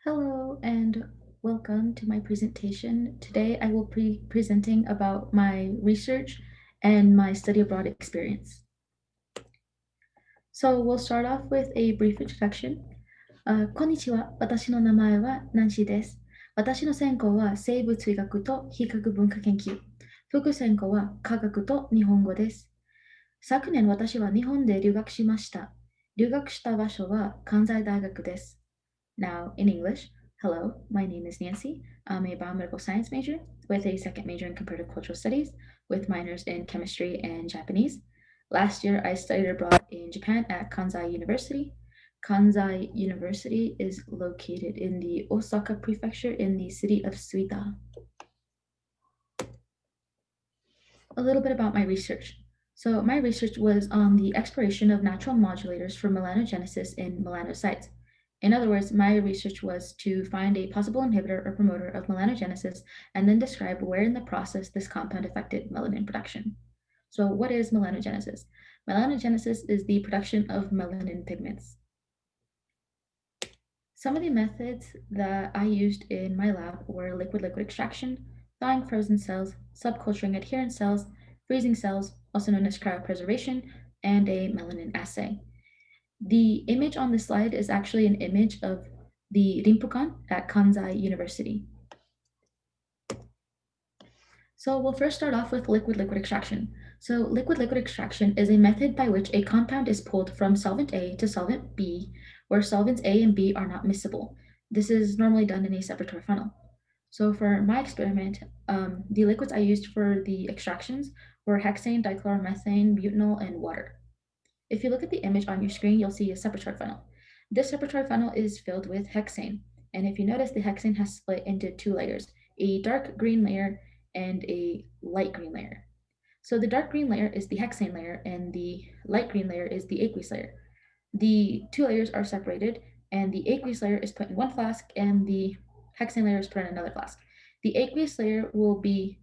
Hello and welcome to my presentation. Today I will be presenting about my research and my study abroad experience. So we'll start off with a brief introduction. こんにちは。私の名前はナンシーです。私の専攻は生物医学と非核文化研究。副専攻は科学と日本語です。昨年私は日本で留学しました。留学した場所は関西大学です。Now, in English, hello, my name is Nancy. I'm a biomedical science major with a second major in comparative cultural studies with minors in chemistry and Japanese. Last year, I studied abroad in Japan at Kansai University. Kansai University is located in the Osaka prefecture in the city of Suita. A little bit about my research. So my research was on the exploration of natural modulators for melanogenesis in melanocytes. In other words, my research was to find a possible inhibitor or promoter of melanogenesis and then describe where in the process this compound affected melanin production. So what is melanogenesis? Melanogenesis is the production of melanin pigments. Some of the methods that I used in my lab were liquid-liquid extraction, thawing frozen cells, subculturing adherent cells, freezing cells, also known as cryopreservation, and a melanin assay. The image on the slide is actually an image of the Rinpokan at Kansai University. So we'll first start off with liquid-liquid extraction. So liquid-liquid extraction is a method by which a compound is pulled from solvent A to solvent B, where solvents A and B are not miscible. This is normally done in a separatory funnel. So for my experiment, the liquids I used for the extractions were hexane, dichloromethane, butanol, and water. If you look at the image on your screen, you'll see a separatory funnel. This separatory funnel is filled with hexane. And if you notice, the hexane has split into two layers, a dark green layer and a light green layer. So the dark green layer is the hexane layer and the light green layer is the aqueous layer. The two layers are separated and the aqueous layer is put in one flask and the hexane layer is put in another flask. The aqueous layer will be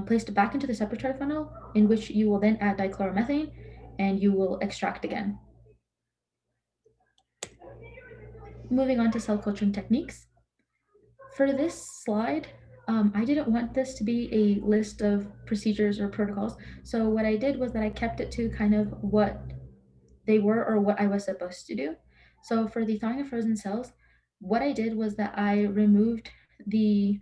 placed back into the separatory funnel, in which you will then add dichloromethane and you will extract again. Moving on to cell culturing techniques. For this slide, I didn't want this to be a list of procedures or protocols. So what I did was that I kept it to kind of what they were or what I was supposed to do. So for the thawing of frozen cells, what I did was that I removed the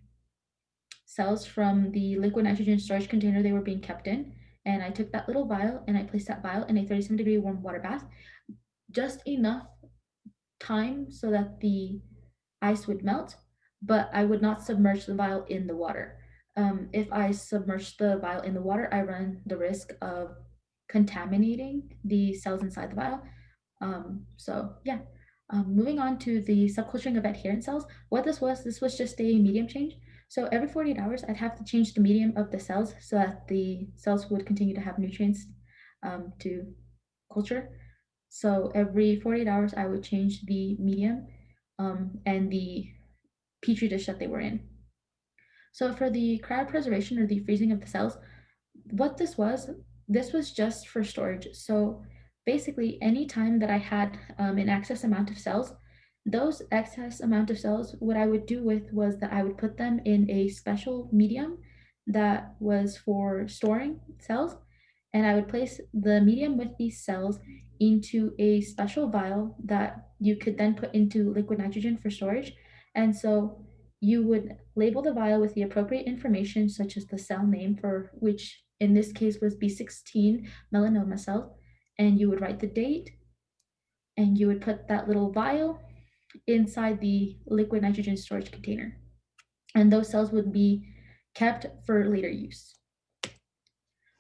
cells from the liquid nitrogen storage container they were being kept in. And I took that little vial and I placed that vial in a 37-degree warm water bath, just enough time so that the ice would melt, but I would not submerge the vial in the water. If I submerge the vial in the water, I run the risk of contaminating the cells inside the vial. Moving on to the subculturing of adherent cells, what this was just a medium change. So every 48 hours, I'd have to change the medium of the cells so that the cells would continue to have nutrients to culture. So every 48 hours, I would change the medium and the petri dish that they were in. So for the cryopreservation or the freezing of the cells, what this was just for storage. So basically, any time that I had an excess amount of cells, those excess amount of cells, what I would do with was that I would put them in a special medium that was for storing cells, and I would place the medium with these cells into a special vial that you could then put into liquid nitrogen for storage. And so you would label the vial with the appropriate information, such as the cell name, for which in this case was B16 melanoma cell, and you would write the date, and you would put that little vial inside the liquid nitrogen storage container. And those cells would be kept for later use.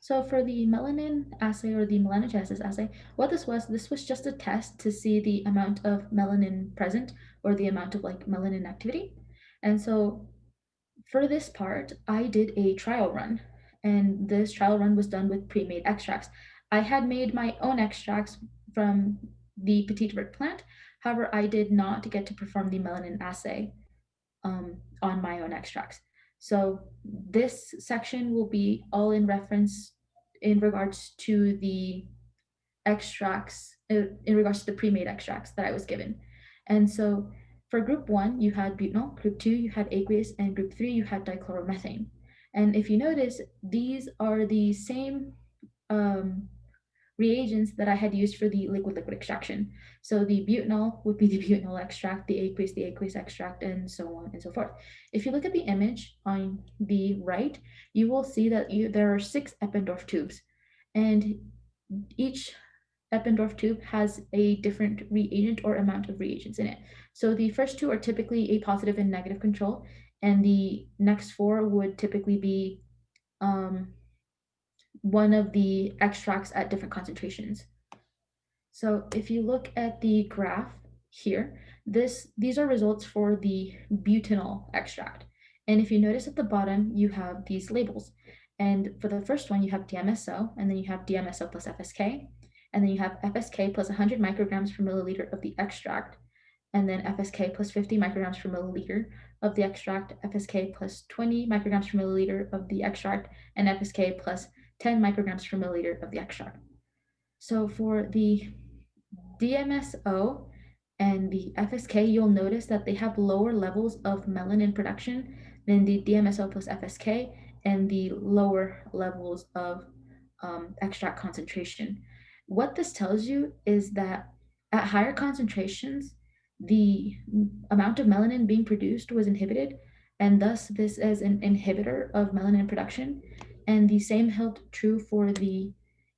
So for the melanin assay or the melanogenesis assay, what this was just a test to see the amount of melanin present or the amount of like melanin activity. And so for this part, I did a trial run, and this trial run was done with pre-made extracts. I had made my own extracts from the Petite Vert plant. However, I did not get to perform the melanin assay on my own extracts. So this section will be all in reference in regards to the extracts, in regards to the pre-made extracts that I was given. And so For group 1, you had butanol, group 2, you had aqueous, and group 3, you had dichloromethane. And if you notice, these are the same um, reagents that I had used for the liquid-liquid extraction. So the butanol would be the butanol extract, the aqueous extract, and so on and so forth. If you look at the image on the right, you will see that there are 6 Eppendorf tubes, and each Eppendorf tube has a different reagent or amount of reagents in it. So the first 2 are typically a positive and negative control, and the next 4 would typically be um, one of the extracts at different concentrations. So if you look at the graph here, these are results for the butanol extract. And if you notice at the bottom, you have these labels. And for the first one, you have DMSO, and then you have DMSO plus FSK, and then you have FSK plus 100 micrograms per milliliter of the extract, and then FSK plus 50 micrograms per milliliter of the extract, FSK plus 20 micrograms per milliliter of the extract, and FSK plus 10 micrograms per milliliter of the extract. So for the DMSO and the FSK, you'll notice that they have lower levels of melanin production than the DMSO plus FSK and the lower levels of extract concentration. What this tells you is that at higher concentrations, the amount of melanin being produced was inhibited, and thus this is an inhibitor of melanin production. And the same held true for the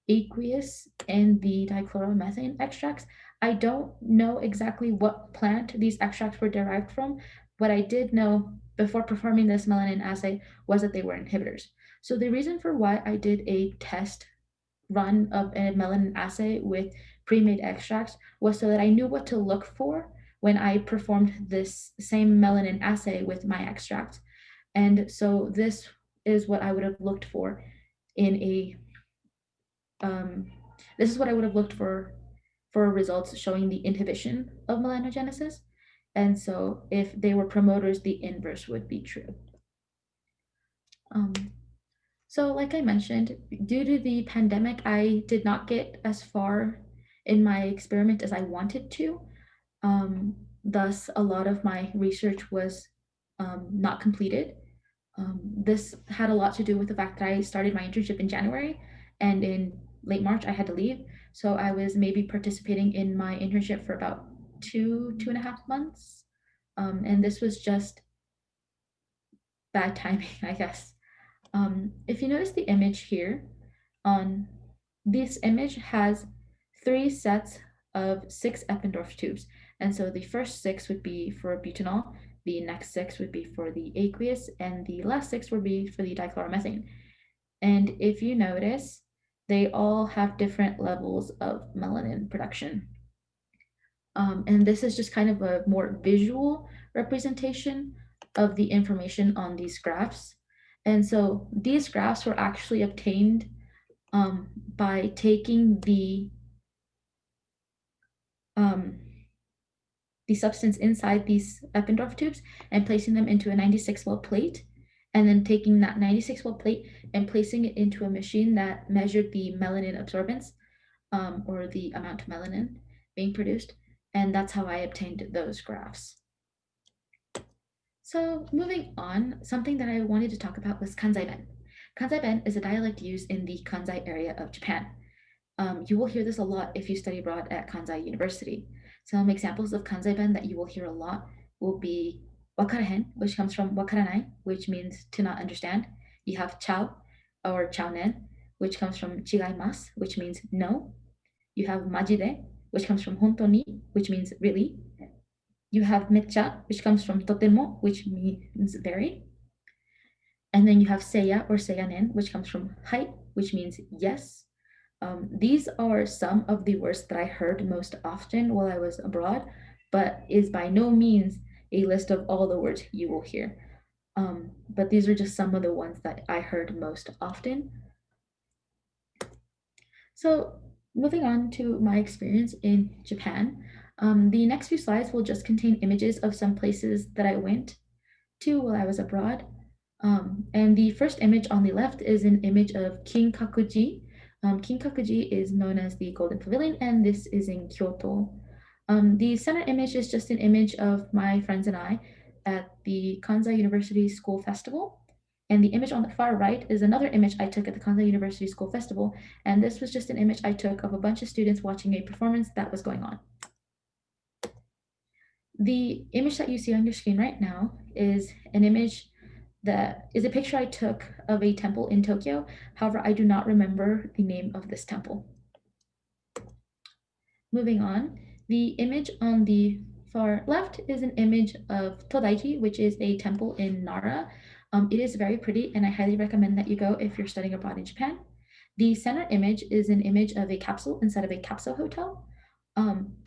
aqueous and the dichloromethane extracts. I don't know exactly what plant these extracts were derived from. What I did know before performing this melanin assay was that they were inhibitors. So the reason for why I did a test run of a melanin assay with pre-made extracts was so that I knew what to look for when I performed this same melanin assay with my extracts. And so this is what I would have looked for in a um, this is what I would have looked for results showing the inhibition of melanogenesis. And so if they were promoters, the inverse would be true. Um, so like I mentioned, due to the pandemic, I did not get as far in my experiment as I wanted to. Thus, a lot of my research was not completed. This had a lot to do with the fact that I started my internship in January, and in late March I had to leave. So I was maybe participating in my internship for about 2.5 months. And this was just bad timing, I guess. If you notice the image here, on this image has 3 sets of 6 Eppendorf tubes. And so the first 6 would be for butanol, the next 6 would be for the aqueous, and the last 6 would be for the dichloromethane. And if you notice, they all have different levels of melanin production. And this is just kind of a more visual representation of the information on these graphs. And so these graphs were actually obtained by taking the substance inside these Eppendorf tubes and placing them into a 96 well plate, and then taking that 96 well plate and placing it into a machine that measured the melanin absorbance, or the amount of melanin being produced. And that's how I obtained those graphs. So moving on, something that I wanted to talk about was Kanzai-ben. Kanzai-ben is a dialect used in the Kansai area of Japan. You will hear this a lot if you study abroad at Kansai University. Some examples of Kanzai-ben that you will hear a lot will be wakarahen, which comes from wakaranai, which means to not understand. You have chao or chao-nen, which comes from chigaimasu, which means no. You have majide, which comes from honto ni, which means really. You have mecha, which comes from totemo, which means very. And then you have seiya or seiyanen, which comes from hai, which means yes. These are some of the words that I heard most often while I was abroad, but is by no means a list of all the words you will hear. But these are just some of the ones that I heard most often. So moving on to my experience in Japan, the next few slides will just contain images of some places that I went to while I was abroad. And the first image on the left is an image of Kinkakuji. Kinkakuji is known as the Golden Pavilion, and this is in Kyoto. The center image is just an image of my friends and I at the Kansai University School Festival. And the image on the far right is another image I took at the Kansai University School Festival. And this was just an image I took of a bunch of students watching a performance that was going on. The image that you see on your screen right now is an image that is a picture I took of a temple in Tokyo. However, I do not remember the name of this temple. Moving on, the image on the far left is an image of Todaiji, which is a temple in Nara. It is very pretty, and I highly recommend that you go if you're studying abroad in Japan. The center image is an image of a capsule inside of a capsule hotel. Um,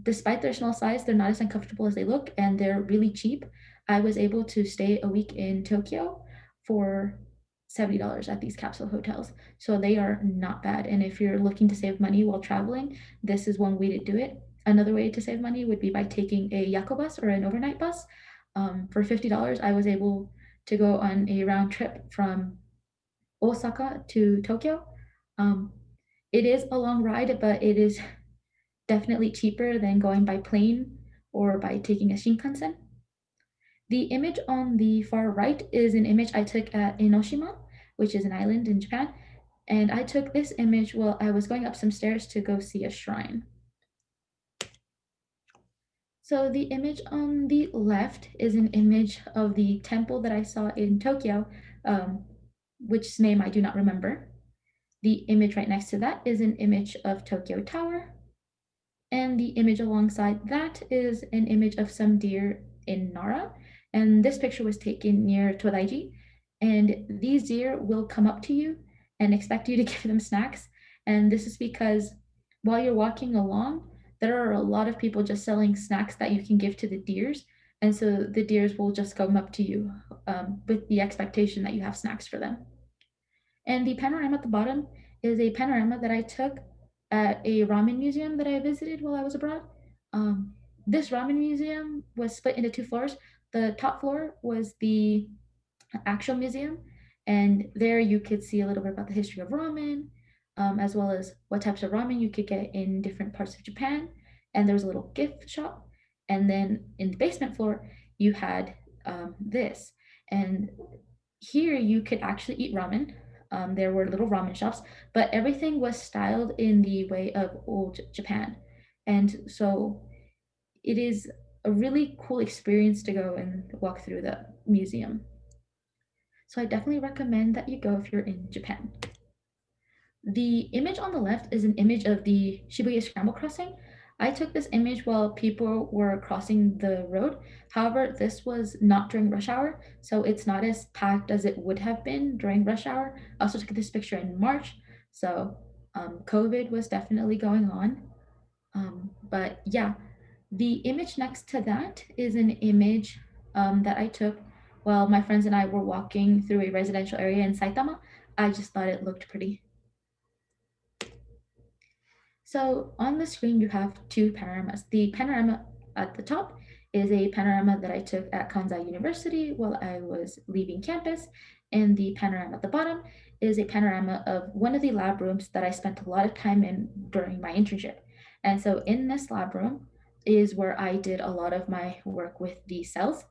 Despite their small size, they're not as uncomfortable as they look, and they're really cheap. I was able to stay a week in Tokyo for $70 at these capsule hotels. So they are not bad. And if you're looking to save money while traveling, this is one way to do it. Another way to save money would be by taking a Yako bus or an overnight bus. For $50, I was able to go on a round trip from Osaka to Tokyo. Um, it is a long ride, but it is definitely cheaper than going by plane or by taking a Shinkansen. The image on the far right is an image I took at Enoshima, which is an island in Japan. And I took this image while I was going up some stairs to go see a shrine. So the image on the left is an image of the temple that I saw in Tokyo, which name I do not remember. The image right next to that is an image of Tokyo Tower. And the image alongside that is an image of some deer in Nara. And this picture was taken near Todaiji. And these deer will come up to you and expect you to give them snacks. And this is because while you're walking along, there are a lot of people just selling snacks that you can give to the deers. And so the deers will just come up to you with the expectation that you have snacks for them. And the panorama at the bottom is a panorama that I took at a ramen museum that I visited while I was abroad. Um, this ramen museum was split into two floors. The top floor was the actual museum, and there you could see a little bit about the history of ramen, as well as what types of ramen you could get in different parts of Japan. And there was a little gift shop. And then in the basement floor, you had this. And here you could actually eat ramen. There were little ramen shops, but everything was styled in the way of old Japan. And so it is a really cool experience to go and walk through the museum. So I definitely recommend that you go if you're in Japan. The image on the left is an image of the Shibuya Scramble Crossing. I took this image while people were crossing the road. However, this was not during rush hour, so it's not as packed as it would have been during rush hour. I also took this picture in March, so COVID was definitely going on. But yeah, the image next to that is an image that I took while my friends and I were walking through a residential area in Saitama. I just thought it looked pretty. So on the screen, you have two panoramas. The panorama at the top is a panorama that I took at Kansai University while I was leaving campus. And the panorama at the bottom is a panorama of one of the lab rooms that I spent a lot of time in during my internship. And so in this lab room is where I did a lot of my work with the cells.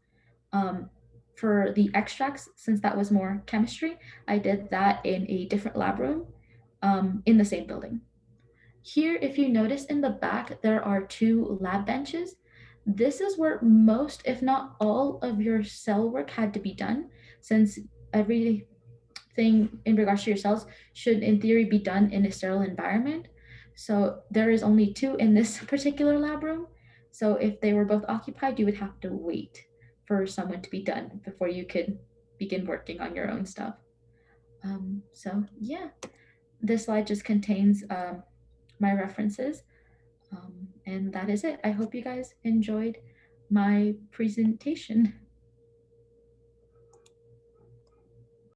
Um, for the extracts, since that was more chemistry, I did that in a different lab room in the same building. Here, if you notice in the back, there are two lab benches. This is where most, if not all, of your cell work had to be done, since everything in regards to your cells should, in theory, be done in a sterile environment. So there is only two in this particular lab room. So if they were both occupied, you would have to wait for someone to be done before you could begin working on your own stuff. So yeah, this slide just contains my references. And that is it. I hope you guys enjoyed my presentation.